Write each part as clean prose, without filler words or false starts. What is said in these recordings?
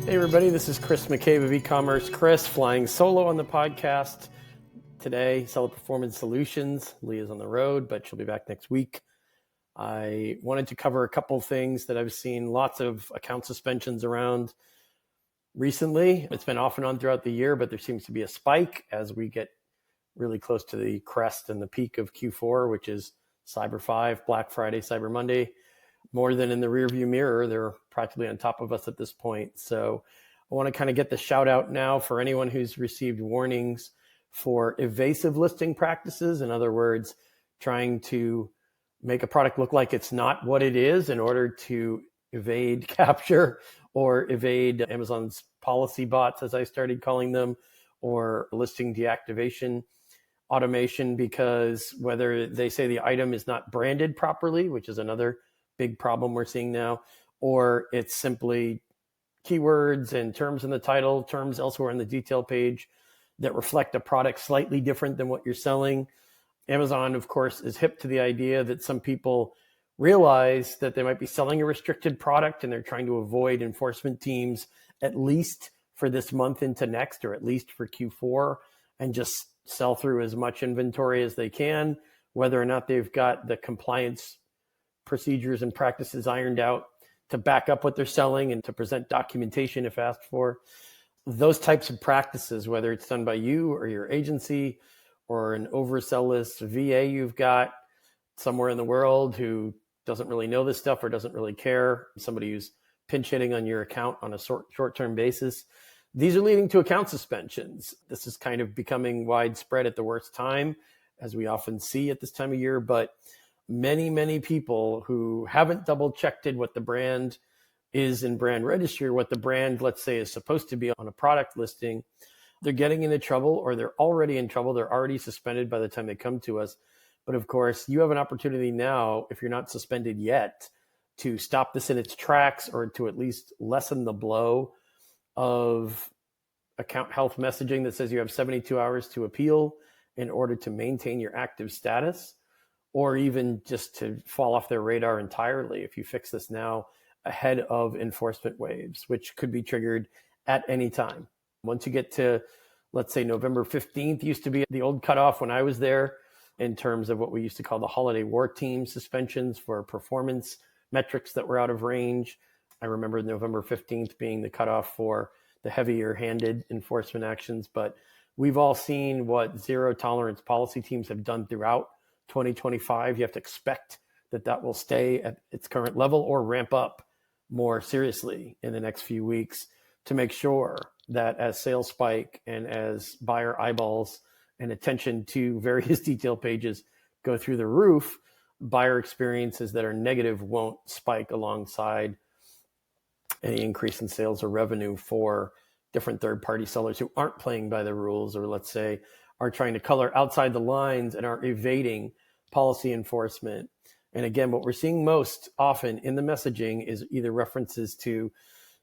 Hey everybody, this is Chris McCabe of e-commerce. Chris flying solo on the podcast today. Seller Performance Solutions. Leah's on the road, but she'll be back next week. I wanted to cover a couple things that I've seen lots of account suspensions around recently. It's been off and on throughout the year, but there seems to be a spike as we get really close to the crest and the peak of Q4, which is Cyber 5, Black Friday, Cyber Monday. More than in the rearview mirror, they're practically on top of us at this point. So I want to kind of get the shout out now for anyone who's received warnings for evasive listing practices. In other words, trying to make a product look like it's not what it is in order to evade capture or evade Amazon's policy bots, as I started calling them, or listing deactivation automation, because whether they say the item is not branded properly, which is another big problem we're seeing now, or it's simply keywords and terms in the title, terms elsewhere in the detail page that reflect a product slightly different than what you're selling. Amazon, of course, is hip to the idea that some people realize that they might be selling a restricted product and they're trying to avoid enforcement teams, at least for this month into next, or at least for Q4, and just sell through as much inventory as they can, whether or not they've got the compliance procedures and practices ironed out to back up what they're selling and to present documentation if asked for. Those types of practices, whether it's done by you or your agency or an oversell list VA you've got somewhere in the world who doesn't really know this stuff or doesn't really care, somebody who's pinch hitting on your account on a short-term basis, these are leading to account suspensions. This is kind of becoming widespread at the worst time, as we often see at this time of year, but many people who haven't double checked what the brand is in brand registry, or what the brand, let's say, is supposed to be on a product listing, they're getting into trouble, or they're already in trouble. They're already suspended by the time they come to us. But of course, you have an opportunity now, if you're not suspended yet, to stop this in its tracks, or to at least lessen the blow of account health messaging that says you have 72 hours to appeal in order to maintain your active status, or even just to fall off their radar entirely if you fix this now ahead of enforcement waves, which could be triggered at any time. Once you get to, let's say, November 15th used to be the old cutoff when I was there in terms of what we used to call the holiday war team suspensions for performance metrics that were out of range. I remember November 15th being the cutoff for the heavier-handed enforcement actions, but we've all seen what zero tolerance policy teams have done throughout 2025. You have to expect that will stay at its current level or ramp up more seriously in the next few weeks to make sure that as sales spike and as buyer eyeballs and attention to various detail pages go through the roof, buyer experiences that are negative won't spike alongside any increase in sales or revenue for different third-party sellers who aren't playing by the rules, or let's say are trying to color outside the lines and are evading policy enforcement. And again, what we're seeing most often in the messaging is either references to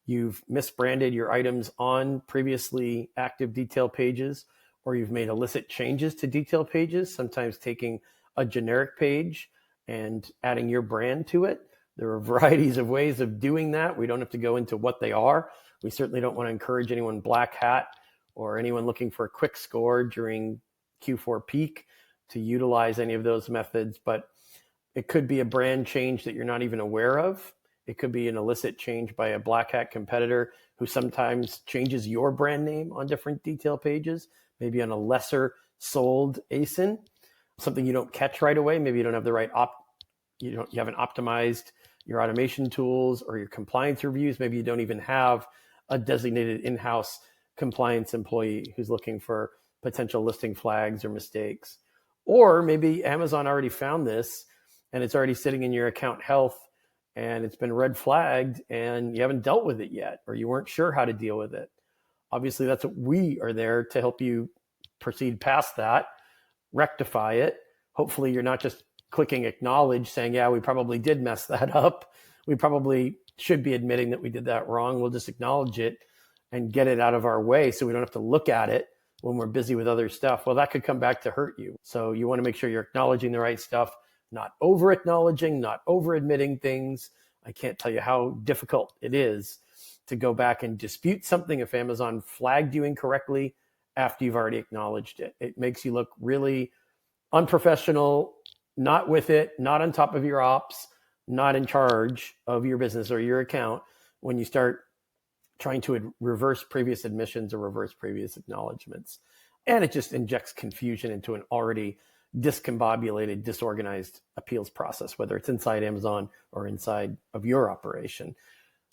you've misbranded your items on previously active detail pages, or you've made illicit changes to detail pages, sometimes taking a generic page and adding your brand to it. There are varieties of ways of doing that. We don't have to go into what they are. We certainly don't want to encourage anyone black hat or anyone looking for a quick score during Q4 peak to utilize any of those methods, but it could be a brand change that you're not even aware of. It could be an illicit change by a black hat competitor who sometimes changes your brand name on different detail pages, maybe on a lesser sold ASIN, something you don't catch right away. Maybe you don't have the right you haven't optimized your automation tools or your compliance reviews. Maybe you don't even have a designated in-house compliance employee who's looking for potential listing flags or mistakes. Or maybe Amazon already found this and it's already sitting in your account health and it's been red flagged and you haven't dealt with it yet, or you weren't sure how to deal with it. Obviously, that's what we are there to help you proceed past that, rectify it. Hopefully, you're not just clicking acknowledge saying, yeah, we probably did mess that up. We probably should be admitting that we did that wrong. We'll just acknowledge it and get it out of our way so we don't have to look at it when we're busy with other stuff. Well, that could come back to hurt you. So you want to make sure you're acknowledging the right stuff, not over acknowledging, not over admitting things. I can't tell you how difficult it is to go back and dispute something if Amazon flagged you incorrectly after you've already acknowledged it. It makes you look really unprofessional, not with it, not on top of your ops, not in charge of your business or your account when you start trying to reverse previous admissions or reverse previous acknowledgments. And it just injects confusion into an already discombobulated, disorganized appeals process, whether it's inside Amazon or inside of your operation.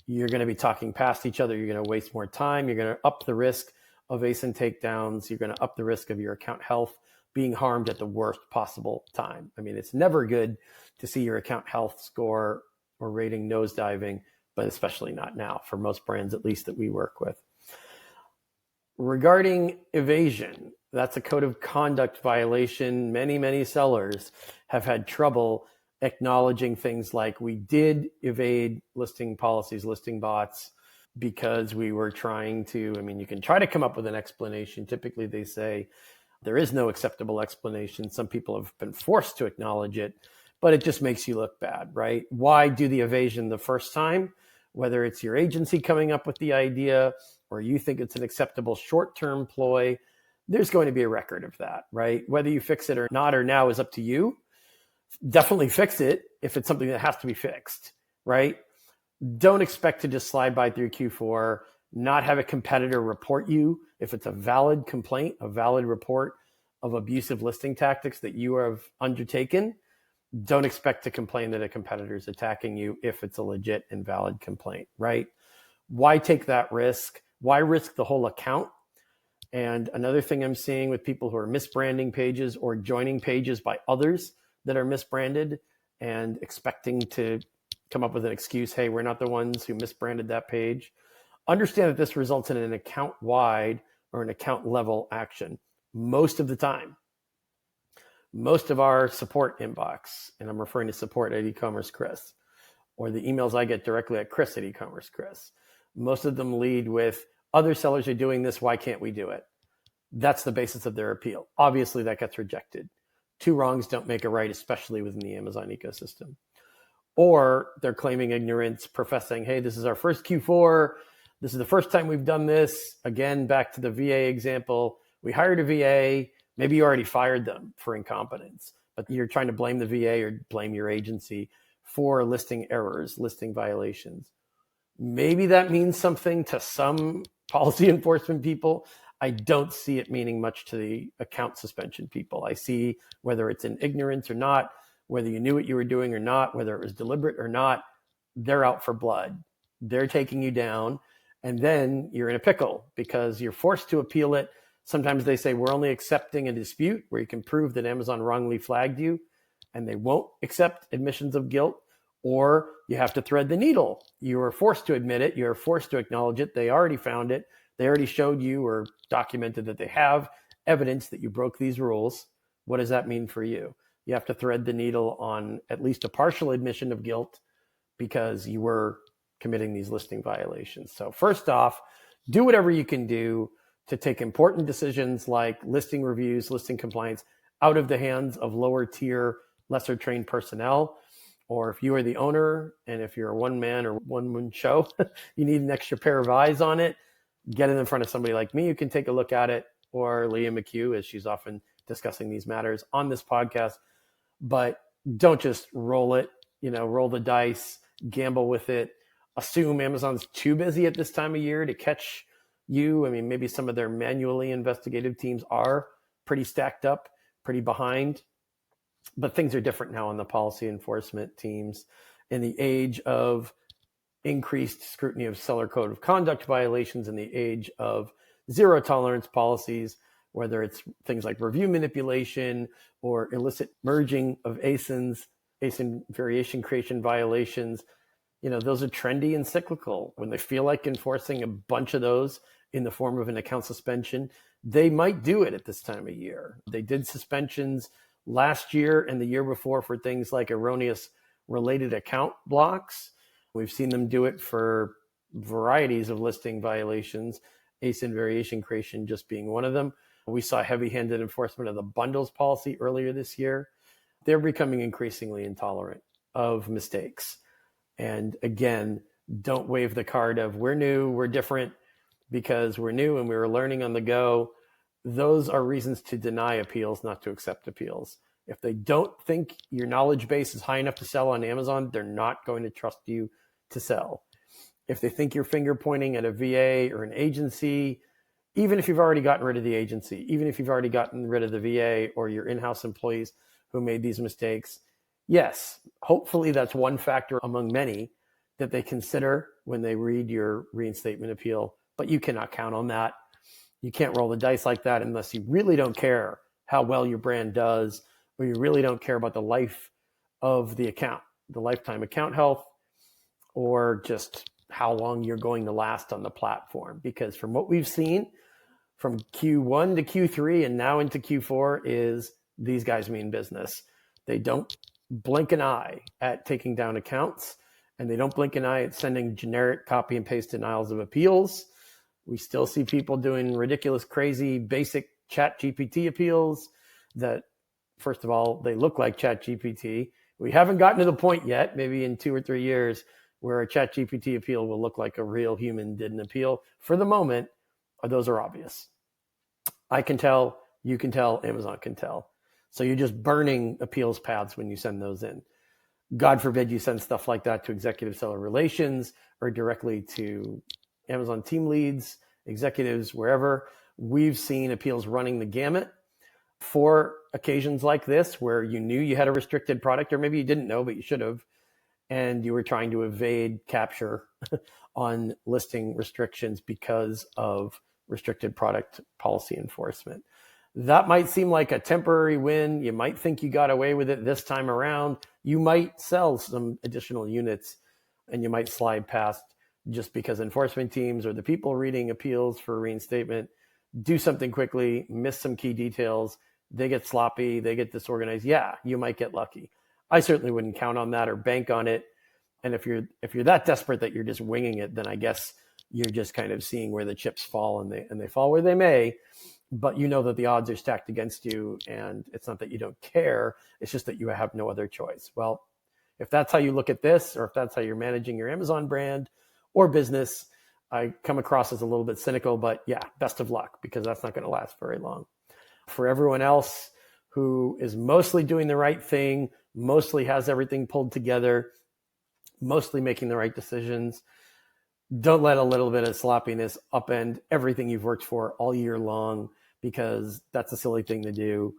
You're going to be talking past each other. You're going to waste more time. You're going to up the risk of ASIN takedowns. You're going to up the risk of your account health being harmed at the worst possible time. I mean, it's never good to see your account health score or rating nosediving, but especially not now for most brands, at least that we work with. Regarding evasion, that's a code of conduct violation. Many sellers have had trouble acknowledging things like we did evade listing policies, listing bots, because we were trying to, you can try to come up with an explanation. Typically they say there is no acceptable explanation. Some people have been forced to acknowledge it, but it just makes you look bad, right? Why do the evasion the first time? Whether it's your agency coming up with the idea or you think it's an acceptable short-term ploy, there's going to be a record of that, right? Whether you fix it or not or now is up to you. Definitely fix it if it's something that has to be fixed, right? Don't expect to just slide by through Q4, not have a competitor report you if it's a valid complaint, a valid report of abusive listing tactics that you have undertaken. Don't expect to complain that a competitor is attacking you if it's a legit and valid complaint, right? Why take that risk? Why risk the whole account? And another thing I'm seeing with people who are misbranding pages or joining pages by others that are misbranded and expecting to come up with an excuse, hey, we're not the ones who misbranded that page. Understand that this results in an account-wide or an account-level action most of the time. Most of our support inbox, and I'm referring to support at eCommerce Chris, or the emails I get directly at Chris at eCommerce Chris, most of them lead with, other sellers are doing this, why can't we do it? That's the basis of their appeal. Obviously, that gets rejected. Two wrongs don't make a right, especially within the Amazon ecosystem. Or they're claiming ignorance, professing, hey, this is our first Q4. This is the first time we've done this. Again, back to the VA example. We hired a VA. Maybe you already fired them for incompetence, but you're trying to blame the VA or blame your agency for listing errors, listing violations. Maybe that means something to some policy enforcement people. I don't see it meaning much to the account suspension people. I see whether it's in ignorance or not, whether you knew what you were doing or not, whether it was deliberate or not, they're out for blood. They're taking you down, and then you're in a pickle because you're forced to appeal it. Sometimes they say, we're only accepting a dispute where you can prove that Amazon wrongly flagged you, and they won't accept admissions of guilt, or you have to thread the needle. You are forced to admit it. You're forced to acknowledge it. They already found it. They already showed you or documented that they have evidence that you broke these rules. What does that mean for you? You have to thread the needle on at least a partial admission of guilt because you were committing these listing violations. So first off, do whatever you can do to take important decisions like listing reviews, listing compliance out of the hands of lower tier, lesser trained personnel. Or if you are the owner and if you're a one man or one woman show, you need an extra pair of eyes on it, get it in front of somebody like me who can take a look at it, or Leah McHugh, as she's often discussing these matters on this podcast. But don't just roll it, roll the dice, gamble with it, assume Amazon's too busy at this time of year to catch you. Maybe some of their manually investigative teams are pretty stacked up, pretty behind, but things are different now on the policy enforcement teams. In the age of increased scrutiny of seller code of conduct violations, in the age of zero tolerance policies, whether it's things like review manipulation or illicit merging of ASIN variation creation violations, those are trendy and cyclical. When they feel like enforcing a bunch of those in the form of an account suspension, they might do it at this time of year. They did suspensions last year and the year before for things like erroneous related account blocks. We've seen them do it for varieties of listing violations, ASIN variation creation just being one of them. We saw heavy-handed enforcement of the bundles policy earlier this year. They're becoming increasingly intolerant of mistakes. And again, Don't wave the card of we're new, we're different because we're new and we were learning on the go. Those are reasons to deny appeals, not to accept appeals. If they don't think your knowledge base is high enough to sell on Amazon, they're not going to trust you to sell. If they think you're finger pointing at a VA or an agency, even if you've already gotten rid of the agency, even if you've already gotten rid of the VA or your in-house employees who made these mistakes, yes, hopefully that's one factor among many that they consider when they read your reinstatement appeal, but you cannot count on that. You can't roll the dice like that unless you really don't care how well your brand does, or you really don't care about the life of the account, the lifetime account health, or just how long you're going to last on the platform. Because from what we've seen from Q1 to Q3 and now into Q4 is these guys mean business. They don't blink an eye at taking down accounts, and they don't blink an eye at sending generic copy and paste denials of appeals. We still see people doing ridiculous, crazy, basic chat GPT appeals that, first of all, they look like chat GPT. We haven't gotten to the point yet, maybe in 2 or 3 years, where a chat GPT appeal will look like a real human did an appeal. For the moment, those are obvious. I can tell, you can tell, Amazon can tell. So you're just burning appeals paths when you send those in. God forbid you send stuff like that to executive seller relations or directly to Amazon team leads, executives, wherever. We've seen appeals running the gamut for occasions like this where you knew you had a restricted product, or maybe you didn't know, but you should have, and you were trying to evade capture on listing restrictions because of restricted product policy enforcement. That might seem like a temporary win. You might think you got away with it this time around. You might sell some additional units and you might slide past just because enforcement teams or the people reading appeals for reinstatement do something quickly, miss some key details. They get sloppy, they get disorganized. Yeah, you might get lucky. I certainly wouldn't count on that or bank on it. And if you're that desperate that you're just winging it, then I guess you're just kind of seeing where the chips fall, and they fall where they may. But you know that the odds are stacked against you, and it's not that you don't care. It's just that you have no other choice. Well, if that's how you look at this, or if that's how you're managing your Amazon brand or business, I come across as a little bit cynical, but yeah, best of luck, because that's not going to last very long. For everyone else who is mostly doing the right thing, mostly has everything pulled together, mostly making the right decisions, don't let a little bit of sloppiness upend everything you've worked for all year long, because that's a silly thing to do.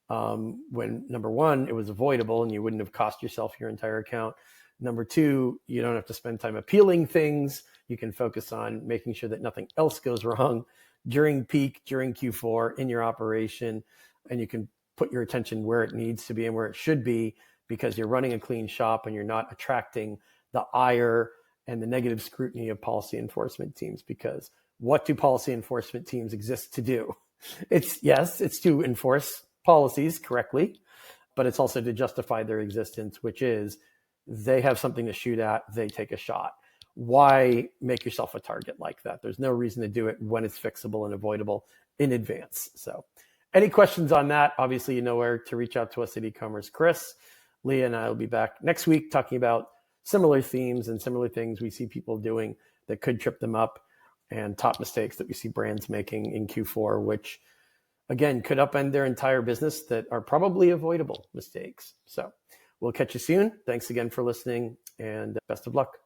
When number one, it was avoidable and you wouldn't have cost yourself your entire account. Number two, you don't have to spend time appealing things. You can focus on making sure that nothing else goes wrong during peak, during Q4 in your operation. And you can put your attention where it needs to be and where it should be, because you're running a clean shop and you're not attracting the ire and the negative scrutiny of policy enforcement teams. Because what do policy enforcement teams exist to do? It's to enforce policies correctly, but it's also to justify their existence, which is they have something to shoot at, they take a shot. Why make yourself a target like that? There's no reason to do it when it's fixable and avoidable in advance. So any questions on that? Obviously, you know where to reach out to us at e-commerce. Chris, Leah, and I will be back next week talking about similar themes and similar things we see people doing that could trip them up, and top mistakes that we see brands making in Q4, which again could upend their entire business, that are probably avoidable mistakes. So we'll catch you soon. Thanks again for listening, and best of luck.